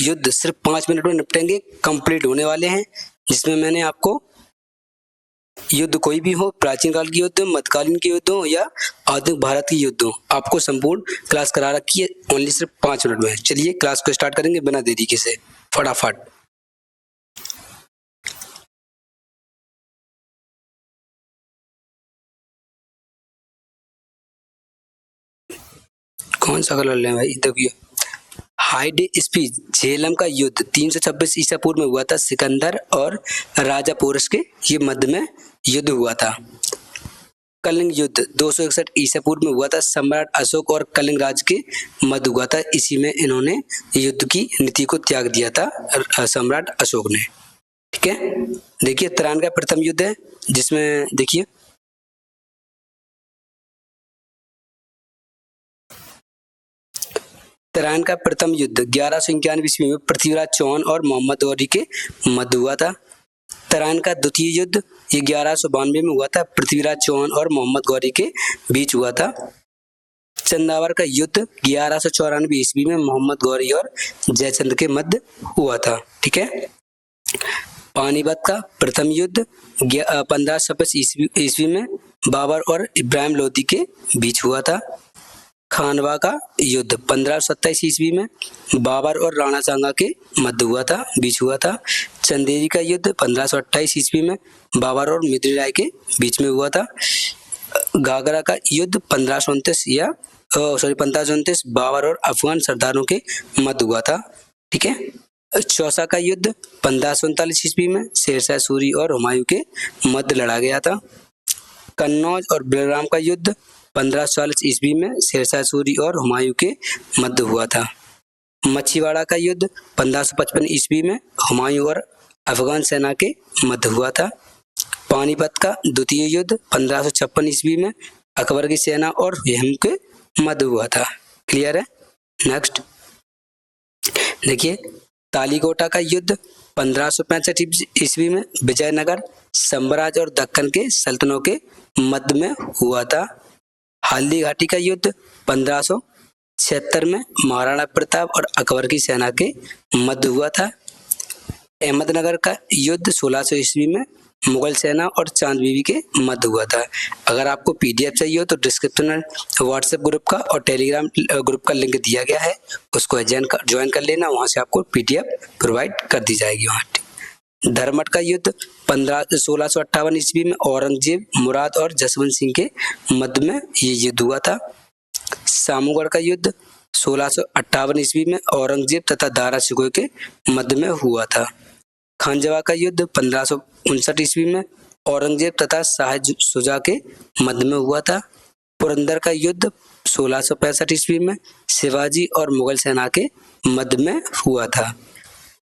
युद्ध सिर्फ 5 मिनट में निपटेंगे, कंप्लीट होने वाले हैं, जिसमें मैंने आपको युद्ध कोई भी हो, प्राचीन काल की युद्ध, मध्यकालीन की युद्ध हो या आधुनिक भारत की युद्ध हो, आपको संपूर्ण क्लास करा रखी है ओनली सिर्फ 5 मिनट में। चलिए क्लास को स्टार्ट करेंगे बिना देरी से, फटाफट। कौन सा कलर लें भाई? देखिए, हाइडे स्पीच, झेलम का युद्ध 326 ईसा पूर्व में हुआ था। सिकंदर और राजा पोरस के ये मध्य में युद्ध हुआ था। कलिंग युद्ध 261 ईसा पूर्व में हुआ था। सम्राट अशोक और कलिंग राज के मध्य हुआ था। इसी में इन्होंने युद्ध की नीति को त्याग दिया था, सम्राट अशोक ने। ठीक है, देखिए तराइन का प्रथम युद्ध है, जिसमें देखिए तराइन का प्रथम युद्ध 1191 ईस्वी में पृथ्वीराज चौहान और मोहम्मद गौरी के मध्य हुआ था। तराइन का द्वितीय युद्ध ये 1192 में हुआ था। पृथ्वीराज चौहान और मोहम्मद गौरी के बीच हुआ था। चंदावर का युद्ध 1194 ईस्वी में मोहम्मद गौरी और जयचंद के मध्य हुआ था। ठीक है, पानीपत का प्रथम युद्ध 1526 ईस्वी में बाबर और इब्राहिम लोदी के बीच हुआ था। खानवा का युद्ध 1527 ईस्वी में बाबर और राणा सांगा के मध्य हुआ था, बीच हुआ था। चंदेरी का युद्ध 1528 ईस्वी में बाबर और मिथिला राय के बीच में हुआ था। घाघरा का युद्ध 1529 बाबर और अफगान सरदारों के मध्य हुआ था। ठीक है, चौसा का युद्ध 1539 ईस्वी में शेरशाह सूरी और हुमायूं के मध्य लड़ा गया था। कन्नौज और बेलराम का युद्ध 1540 ईस्वी में शेरशाह सूरी और हुमायूं के मध्य हुआ था। मछीवाड़ा का युद्ध 1555 ईस्वी में हुमायूं और अफगान सेना के मध्य हुआ था। पानीपत का द्वितीय युद्ध 1556 ईस्वी में अकबर की सेना और हुमायूं के मध्य हुआ था। क्लियर है? नेक्स्ट देखिए, तालीकोटा का युद्ध 1565 ईस्वी में विजयनगर साम्राज्य और दक्कन के सल्तनों के मध्य में हुआ था। हल्दी घाटी का युद्ध 1576 में महाराणा प्रताप और अकबर की सेना के मध्य हुआ था। अहमदनगर का युद्ध 1600 ईस्वी में मुगल सेना और चांद बीबी के मध्य हुआ था। अगर आपको पीडीएफ चाहिए हो तो डिस्क्रिप्शन में व्हाट्सएप ग्रुप का और टेलीग्राम ग्रुप का लिंक दिया गया है, उसको ज्वाइन कर लेना, वहां से आपको पीडीएफ प्रोवाइड कर दी जाएगी वहाँ। धर्मट का युद्ध 1658 ईस्वी में औरंगजेब, मुराद और जसवंत सिंह के मध्य में ये युद्ध हुआ था। सामूगढ़ का युद्ध 1658 ईस्वी में औरंगजेब तथा दारा शिकोह के मध्य में हुआ था। खानजवा का युद्ध 1559 ईस्वी में औरंगजेब तथा शाह शुजा के मध्य में हुआ था। पुरंदर का युद्ध 1665 ईस्वी में शिवाजी और मुगल सेना के मध्य में हुआ था।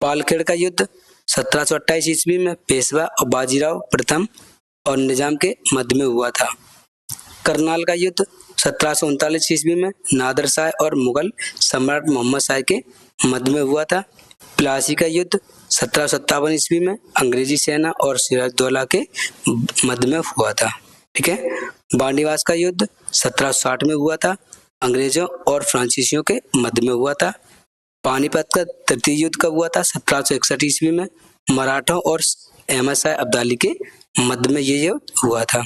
पालखेड़ का युद्ध 1728 ईस्वी में पेशवा और बाजीराव प्रथम और निजाम के मध्य में हुआ था। करनाल का युद्ध 1739 ईस्वी में नादर शाह और मुगल सम्राट मोहम्मद शाह के मध्य में हुआ था। प्लासी का युद्ध 1757 ईस्वी में अंग्रेजी सेना और सिराजदौला के मध्य में हुआ था। ठीक है, बांडीवास का युद्ध 1760 में हुआ था। अंग्रेजों और फ्रांसीसियों के मध्य में हुआ था। पानीपत का तृतीय युद्ध कब हुआ था? 1761 ईस्वी में मराठों और अहमद शाह अब्दाली के मध्य में ये युद्ध हुआ था।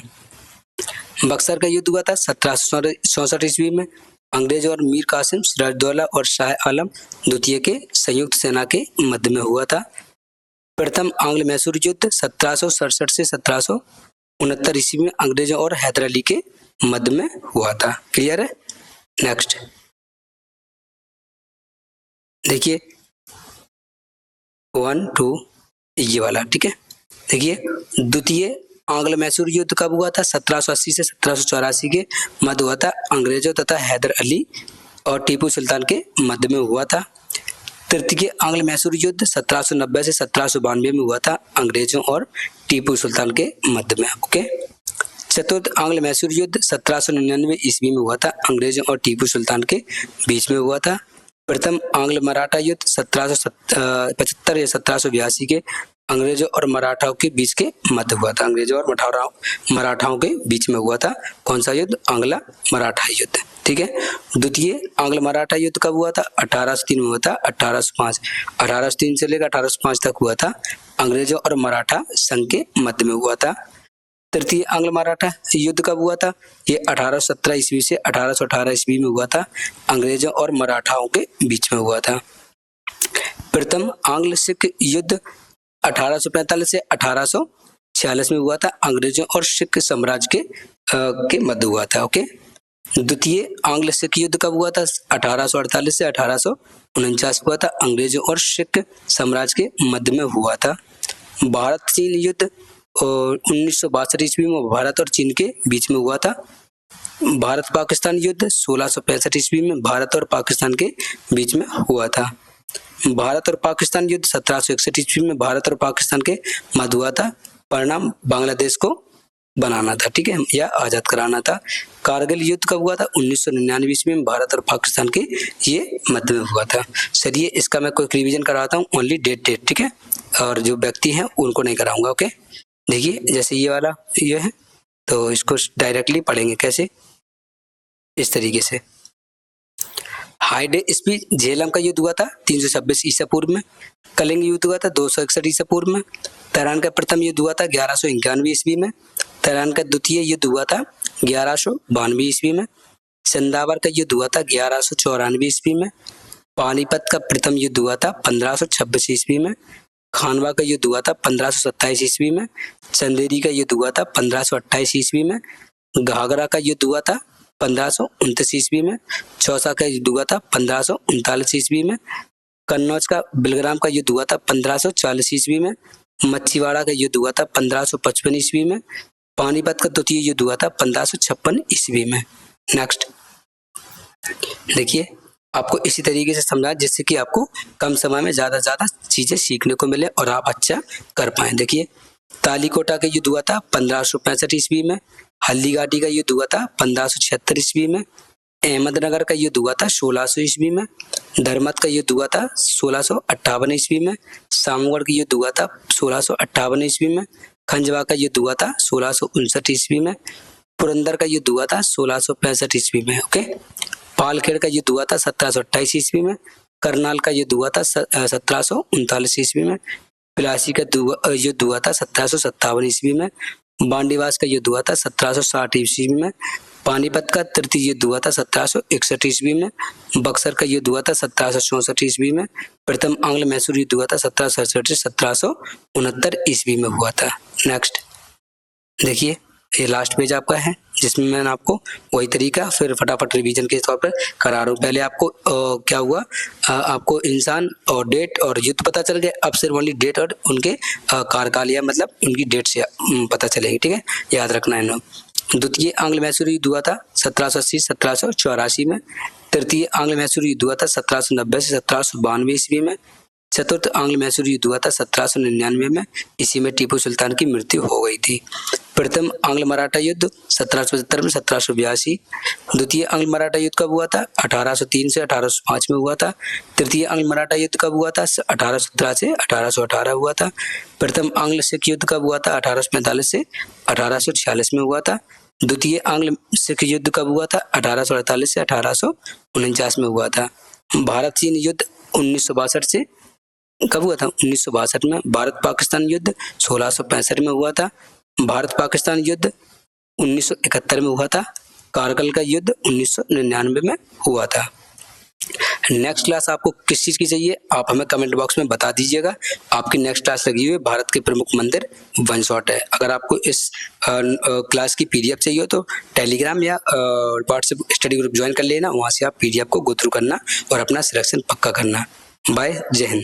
बक्सर का युद्ध हुआ था 1764 ईस्वी में अंग्रेज और मीर कासिम, सिराजदौला और शाह आलम द्वितीय के संयुक्त सेना के मध्य में हुआ था। प्रथम आंग्ल मैसूर युद्ध 1767 से 1769 ईस्वी में अंग्रेजों और हैदर अली के मध्य में हुआ था। क्लियर है? नेक्स्ट देखिए 1 2 ये वाला। ठीक है, देखिए द्वितीय आंग्ल मैसूर युद्ध कब हुआ था? 1780 से 1784 के मध्य हुआ था। अंग्रेजों तथा हैदर अली और टीपू सुल्तान के मध्य में हुआ था। तृतीय आंग्ल मैसूर युद्ध 1790 से 1792 में हुआ था। अंग्रेजों और टीपू सुल्तान के मध्य में। ओके, चतुर्थ आंग्ल मैसूर युद्ध 1799 ईस्वी में हुआ था। अंग्रेजों और टीपू सुल्तान के बीच में हुआ था। प्रथम आंग्ल मराठा युद्ध 1775 या 1782 के अंग्रेजों और मराठाओं के बीच के मध्य हुआ था। अंग्रेजों और मराठाओं के बीच में हुआ था। कौन सा युद्ध? आंग्ल मराठा युद्ध। ठीक है। द्वितीय आंग्ल मराठा युद्ध कब हुआ था? 1803 में हुआ था। 1805 1803 से लेकर 1805 तक हुआ था। अंग्रेजों और मराठा संघ के मध्य में हुआ था। तृतीय आंग्ल मराठा युद्ध कब हुआ था? ये 1817 ईस्वी से 1818 ईस्वी में हुआ था। अंग्रेजों और मराठाओं के बीच में हुआ था। प्रथम आंग्ल सिख युद्ध 1845 से 1846 में हुआ था। अंग्रेजों और सिख साम्राज्य के मध्य हुआ था। ओके। द्वितीय आंग्ल सिख युद्ध कब हुआ था? 1848 से 1849 हुआ था। अंग्रेजों और सिख साम्राज्य के मध्य में हुआ था। भारत चीन युद्ध 1962 ईस्वी में भारत और चीन के बीच में हुआ था। भारत पाकिस्तान युद्ध 1665 ईस्वी में भारत और पाकिस्तान के बीच में हुआ था। भारत और पाकिस्तान युद्ध 1761 ईस्वी में भारत और पाकिस्तान के मध्य हुआ था। परिणाम बांग्लादेश को बनाना था, ठीक है, या आजाद कराना था। कारगिल युद्ध कब हुआ था? 1999 ईस्वी में भारत और पाकिस्तान के ये मध्य में हुआ था। चलिए इसका मैं कोई रिवीजन कराता हूँ, ओनली डेट, ठीक है, और जो व्यक्ति हैं उनको नहीं कराऊंगा। ओके, देखिए जैसे ये वाला ये है तो इसको डायरेक्टली पढ़ेंगे कैसे, इस तरीके से। हाइडे स्पीच झेलम का युद्ध हुआ था 326 ईसा पूर्व में। कलिंग युद्ध हुआ था 261 ईसा पूर्व में। तैरान का प्रथम युद्ध हुआ था 1191 ईस्वी में। तैरान का द्वितीय युद्ध हुआ था 1192 ईस्वी में। चंदावर का युद्ध हुआ था 1194 ईस्वी में। पानीपत का प्रथम युद्ध हुआ था 1526 ईस्वी में। खानवा का युद्ध हुआ था 1527 ईस्वी में। चंदेरी का युद्ध हुआ था 1528 ईस्वी में। घाघरा का युद्ध हुआ था 1529 ईस्वी में। चौसा का युद्ध हुआ था 1539 ईस्वी में। कन्नौज का बिलग्राम का युद्ध हुआ था 1540 ईस्वी में। मच्छीवाड़ा का युद्ध हुआ था 1555 ईस्वी में। पानीपत का द्वितीय युद्ध हुआ था 1556 ईस्वी में। नेक्स्ट देखिए, आपको इसी तरीके से समझा जिससे कि आपको कम समय में ज्यादा चीजें सीखने को मिले और आप अच्छा कर पाए। देखिए, तालीकोटा का युद्ध हुआ था 1565 ईस्वी में। हल्दीघाटी का युद्ध हुआ था 1576 ईस्वी में। अहमदनगर का युद्ध हुआ था 1600 ईस्वी में। धर्मत का युद्ध हुआ था 1658 ईस्वी में। सामगढ़ का युद्ध हुआ था 1658 ईस्वी में। खंजवा का युद्ध हुआ था 1659 ईस्वी में। पुरंदर का युद्ध हुआ था 1665 ईस्वी में। ओके। पालखेड़ का युद्ध हुआ था 1728 ईस्वी में। करनाल का युद्ध हुआ था 1739 ईस्वी में। पिलासी का युद्ध हुआ था 1757 ईस्वी में। बांडीवास का युद्ध हुआ था 1760 ईस्वी में। पानीपत का तृतीय युद्ध हुआ था 1761 ईस्वी में। बक्सर का युद्ध हुआ था 1764 ईस्वी में। प्रथम आंग्ल मैसूर युद्ध हुआ था 1767 से 1769 ईस्वी में हुआ था। नेक्स्ट देखिए, ये लास्ट पेज आपका है जिसमें मैंने आपको वही तरीका फिर फटाफट रिवीजन के तौर पर करा रहा हूँ। पहले आपको क्या हुआ, आपको इंसान और डेट और युद्ध पता चल गया। अब सिर्फ ओनली डेट और उनके कार्यकाल या मतलब उनकी डेट से पता चलेगी, ठीक है, याद रखना है ना। द्वितीय आंग्ल मैसूर युद्ध हुआ था 1780-1784 में। तृतीय आंग्ल मैसूर युद्ध हुआ था 1790 से 1792 ईस्वी में। चतुर्थ आंग्ल मैसूर युद्ध हुआ था 1799 में। इसी में टीपू सुल्तान की मृत्यु हो गई थी। प्रथम आंग्ल मराठा युद्ध 1775 में 1782। द्वितीय आंग्ल मराठा युद्ध कब हुआ था? 1803 से 1805 में हुआ था। तृतीय आंग्ल मराठा युद्ध कब हुआ था? 1817 से 1818 हुआ था। प्रथम आंग्ल सिख युद्ध कब हुआ था? 1845 से 1846 में हुआ था। द्वितीय आंग्ल सिख युद्ध कब हुआ था? 1848 से 1849 में हुआ था। भारत चीन युद्ध 1962 से कब हुआ था? 1962 में। भारत पाकिस्तान युद्ध 1665 में हुआ था। भारत पाकिस्तान युद्ध 1971 में हुआ था। कारगिल का युद्ध 1999 में हुआ था। नेक्स्ट क्लास आपको किस चीज की चाहिए आप हमें कमेंट बॉक्स में बता दीजिएगा। आपकी नेक्स्ट क्लास लगी हुई है भारत के प्रमुख मंदिर वन शॉट है। अगर आपको इस क्लास की पीडीएफ चाहिए हो तो टेलीग्राम या व्हाट्सएप स्टडी ग्रुप ज्वाइन कर लेना। वहां से आप पीडीएफ को गो थ्रू करना और अपना सिलेक्शन पक्का करना। बाय, जय हिंद।